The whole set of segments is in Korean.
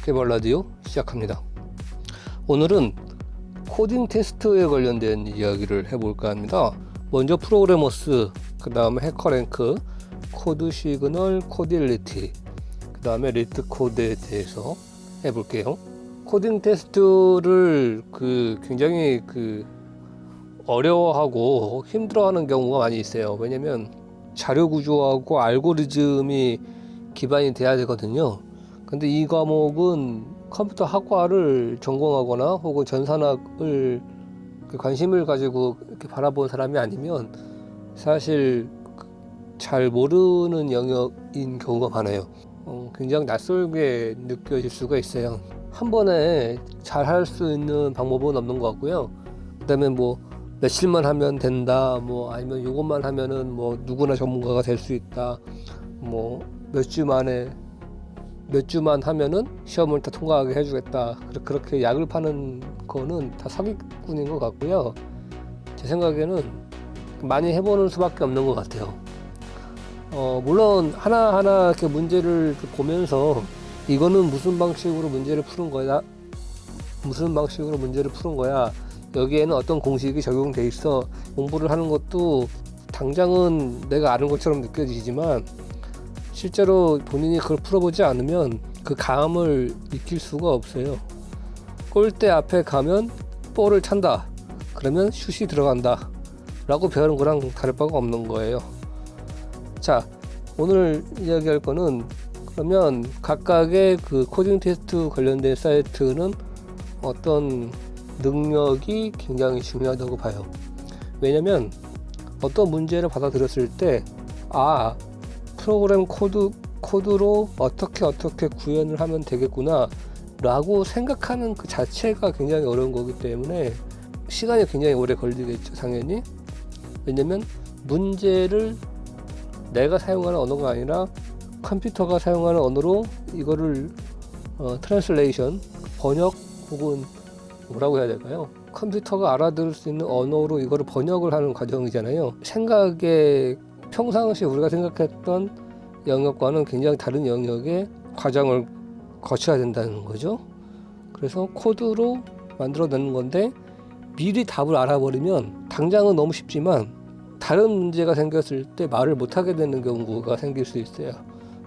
개발라디오 시작합니다. 오늘은 코딩 테스트에 관련된 이야기를 해볼까 합니다. 먼저 프로그래머스, 그 다음에 해커랭크, 코드 시그널, 코딜리티, 그 다음에 리트 코드에 대해서 해볼게요. 코딩 테스트를 굉장히 어려워하고 힘들어하는 경우가 많이 있어요. 왜냐면 자료 구조하고 알고리즘이 기반이 돼야 되거든요. 근데 이 과목은 컴퓨터 학과를 전공하거나 혹은 전산학을 관심을 가지고 이렇게 바라본 사람이 아니면 사실 잘 모르는 영역인 경우가 많아요. 굉장히 낯설게 느껴질 수가 있어요. 한 번에 잘 할 수 있는 방법은 없는 것 같고요. 그 다음에 며칠만 하면 된다, 아니면 이것만 하면은 누구나 전문가가 될 수 있다, 몇 주만 하면은 시험을 다 통과하게 해주겠다, 그렇게 약을 파는 거는 다 사기꾼인 것 같고요. 제 생각에는 많이 해보는 수밖에 없는 것 같아요. 물론 하나하나 이렇게 문제를 보면서 이거는 무슨 방식으로 문제를 푸는 거야, 여기에는 어떤 공식이 적용돼 있어, 공부를 하는 것도 당장은 내가 아는 것처럼 느껴지지만 실제로 본인이 그걸 풀어보지 않으면 그 감을 익힐 수가 없어요. 골대 앞에 가면 볼을 찬다, 그러면 슛이 들어간다 라고 배우는 거랑 다를 바가 없는 거예요. 자, 오늘 이야기할 거는 그러면 각각의 코딩 테스트 관련된 사이트는 어떤 능력이 굉장히 중요하다고 봐요. 왜냐면 어떤 문제를 받아들였을 때 프로그램 코드로 어떻게 구현을 하면 되겠구나 라고 생각하는 그 자체가 굉장히 어려운 거기 때문에 시간이 굉장히 오래 걸리겠죠, 당연히. 왜냐면 문제를 내가 사용하는 언어가 아니라 컴퓨터가 사용하는 언어로 이거를 트랜슬레이션, 번역, 혹은 뭐라고 해야 될까요? 컴퓨터가 알아들을 수 있는 언어로 이거를 번역을 하는 과정이잖아요. 평상시 우리가 생각했던 영역과는 굉장히 다른 영역의 과정을 거쳐야 된다는 거죠. 그래서 코드로 만들어내는 건데 미리 답을 알아버리면 당장은 너무 쉽지만 다른 문제가 생겼을 때 말을 못하게 되는 경우가 생길 수 있어요.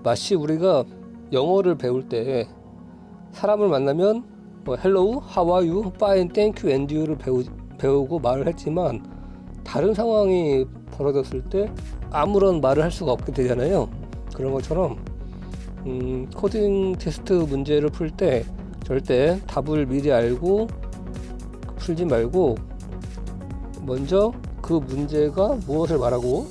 마치 우리가 영어를 배울 때 사람을 만나면 hello, how are you, fine, thank you, and you를 배우고 말을 했지만 다른 상황이 벌어졌을 때 아무런 말을 할 수가 없게 되잖아요. 그런 것처럼 코딩 테스트 문제를 풀 때 절대 답을 미리 알고 풀지 말고 먼저 그 문제가 무엇을 말하고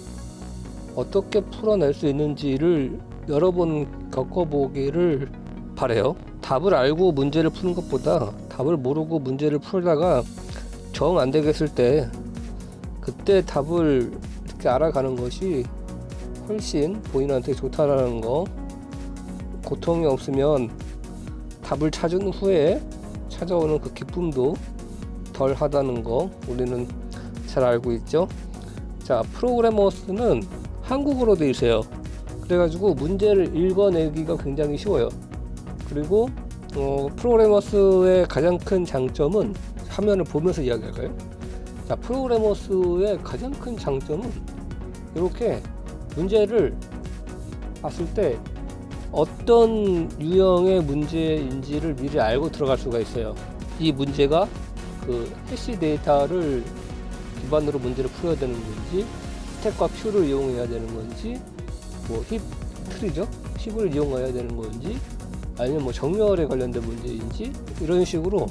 어떻게 풀어낼 수 있는지를 여러 번 겪어보기를 바래요. 답을 알고 문제를 푸는 것보다 답을 모르고 문제를 풀다가 정 안 되겠을 때 그때 답을 이렇게 알아가는 것이 훨씬 본인한테 좋다라는 거, 고통이 없으면 답을 찾은 후에 찾아오는 그 기쁨도 덜 하다는 거 우리는 잘 알고 있죠. 자, 프로그래머스는 한국어로 되어 있어요. 그래가지고 문제를 읽어내기가 굉장히 쉬워요. 그리고 프로그래머스의 가장 큰 장점은, 화면을 보면서 이야기할까요? 자, 프로그래머스의 가장 큰 장점은 이렇게 문제를 봤을 때 어떤 유형의 문제인지를 미리 알고 들어갈 수가 있어요. 이 문제가 해시 데이터를 기반으로 문제를 풀어야 되는 건지, 스택과 퓨를 이용해야 되는 건지, 힙 트리죠? 힙을 이용해야 되는 건지, 아니면 정렬에 관련된 문제인지, 이런 식으로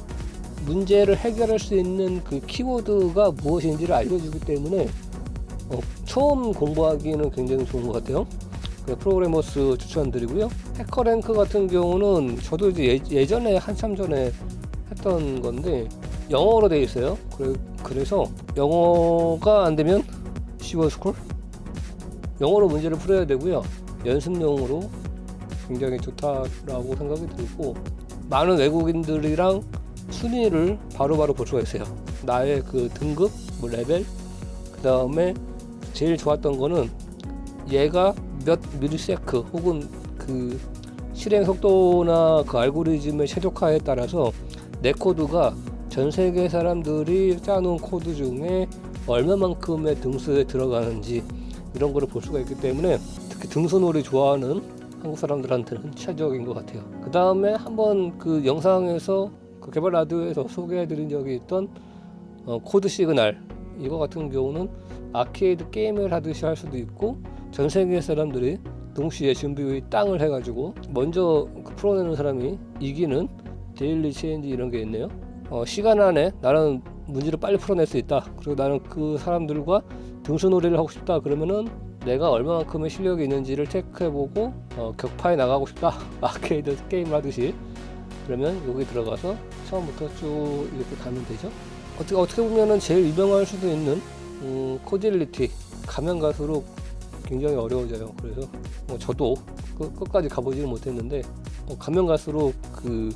문제를 해결할 수 있는 그 키워드가 무엇인지를 알려주기 때문에 처음 공부하기는 굉장히 좋은 것 같아요. 프로그래머스 추천드리고요. 해커랭크 같은 경우는 저도 이제 예전에 한참 전에 했던 건데 영어로 되어 있어요. 그래서 영어가 안 되면 시워스쿨 영어로 문제를 풀어야 되고요. 연습용으로 굉장히 좋다라고 생각이 들고, 많은 외국인들이랑 순위를 바로바로 볼 수가 있어요. 나의 등급, 레벨, 그 다음에 제일 좋았던 거는 얘가 몇 밀리세크 혹은 실행 속도나 그 알고리즘의 최적화에 따라서 내 코드가 전 세계 사람들이 짜놓은 코드 중에 얼마만큼의 등수에 들어가는지 이런 거를 볼 수가 있기 때문에 특히 등수놀이 좋아하는 한국 사람들한테는 최적인 것 같아요. 그 다음에 한번 그 영상에서 그 개발 라디오에서 소개해드린 적이 있던 코드 시그널, 이거 같은 경우는 아케이드 게임을 하듯이 할 수도 있고 전 세계 사람들이 동시에 준비 땅을 해가지고 먼저 그 풀어내는 사람이 이기는 데일리 체인지 이런 게 있네요. 시간 안에 나는 문제를 빨리 풀어낼 수 있다, 그리고 나는 그 사람들과 등수놀이를 하고 싶다, 그러면은 내가 얼마만큼의 실력이 있는지를 체크해보고 격파에 나가고 싶다, 아케이드 게임을 하듯이, 그러면 여기 들어가서 처음부터 쭉 이렇게 가면 되죠. 어떻게 보면은 제일 유명할 수도 있는 코딜리티, 가면 갈수록 굉장히 어려워져요. 그래서 저도 끝까지 가보지는 못했는데 가면 갈수록 그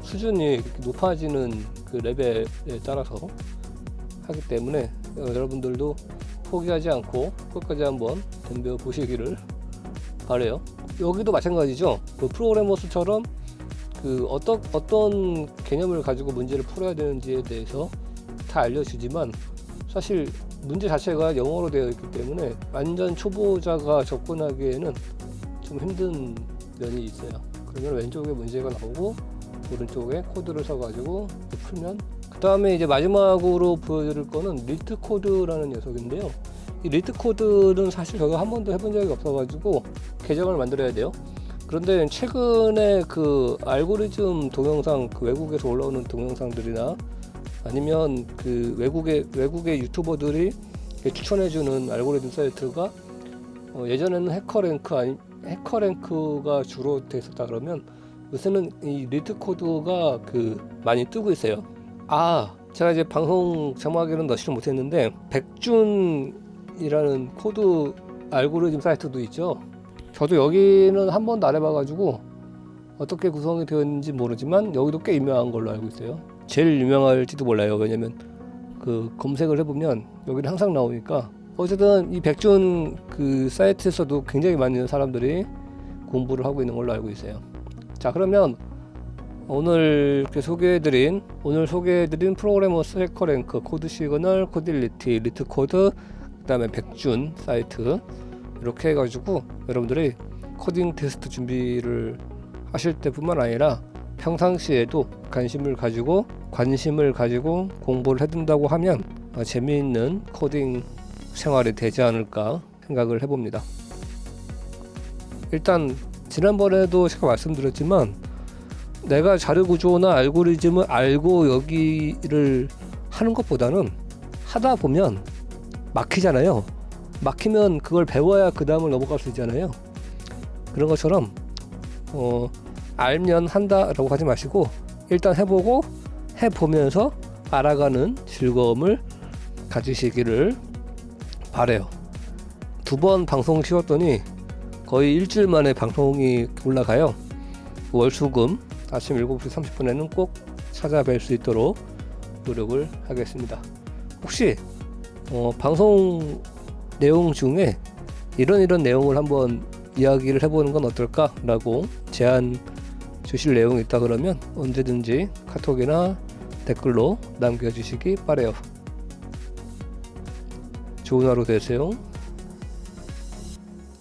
수준이 높아지는 그 레벨에 따라서 하기 때문에 여러분들도 포기하지 않고 끝까지 한번 덤벼 보시기를 바래요. 여기도 마찬가지죠. 그 프로그래머스처럼 그 어떤 개념을 가지고 문제를 풀어야 되는지에 대해서 다 알려주지만 사실 문제 자체가 영어로 되어 있기 때문에 완전 초보자가 접근하기에는 좀 힘든 면이 있어요. 그러면 왼쪽에 문제가 나오고 오른쪽에 코드를 써가지고 풀면, 그 다음에 이제 마지막으로 보여드릴 거는 리트 코드라는 녀석인데요. 이 리트 코드는 사실 저도 한 번도 해본 적이 없어가지고 계정을 만들어야 돼요. 그런데 최근에 그 알고리즘 동영상, 그 외국에서 올라오는 동영상들이나 아니면 그 외국의 유튜버들이 추천해주는 알고리즘 사이트가 예전에는 해커랭크가 주로 돼 있었다 그러면 요새는 이 리트 코드가 그 많이 뜨고 있어요. 제가 이제 방송 자막에는 넣지를 못했는데 백준이라는 코드 알고리즘 사이트도 있죠. 저도 여기는 한 번도 안 해봐가지고 어떻게 구성이 되어 있는지 모르지만 여기도 꽤 유명한 걸로 알고 있어요. 제일 유명할지도 몰라요. 왜냐면 그 검색을 해보면 여기는 항상 나오니까. 어쨌든 이 백준 그 사이트에서도 굉장히 많은 사람들이 공부를 하고 있는 걸로 알고 있어요. 자, 그러면 오늘 소개해드린 프로그래머스 해커랭크, 코드 시그널, 코딜리티, 리트 코드, 그 다음에 백준 사이트, 이렇게 해가지고 여러분들이 코딩 테스트 준비를 하실 때뿐만 아니라 평상시에도 관심을 가지고 공부를 해둔다고 하면 재미있는 코딩 생활이 되지 않을까 생각을 해봅니다. 일단 지난번에도 제가 말씀드렸지만 내가 자료 구조나 알고리즘을 알고 여기를 하는 것보다는 하다 보면 막히잖아요. 막히면 그걸 배워야 그 다음을 넘어갈 수 있잖아요. 그런 것처럼 알면 한다라고 하지 마시고 일단 해보고 해보면서 알아가는 즐거움을 가지시기를 바래요. 2번 방송 쉬었더니 거의 일주일 만에 방송이 올라가요. 월수금 아침 7시 30분에는 꼭 찾아뵐 수 있도록 노력을 하겠습니다. 혹시 방송 내용 중에 이런 내용을 한번 이야기를 해보는 건 어떨까? 라고 제안 주실 내용이 있다 그러면 언제든지 카톡이나 댓글로 남겨주시기 바래요. 좋은 하루 되세요.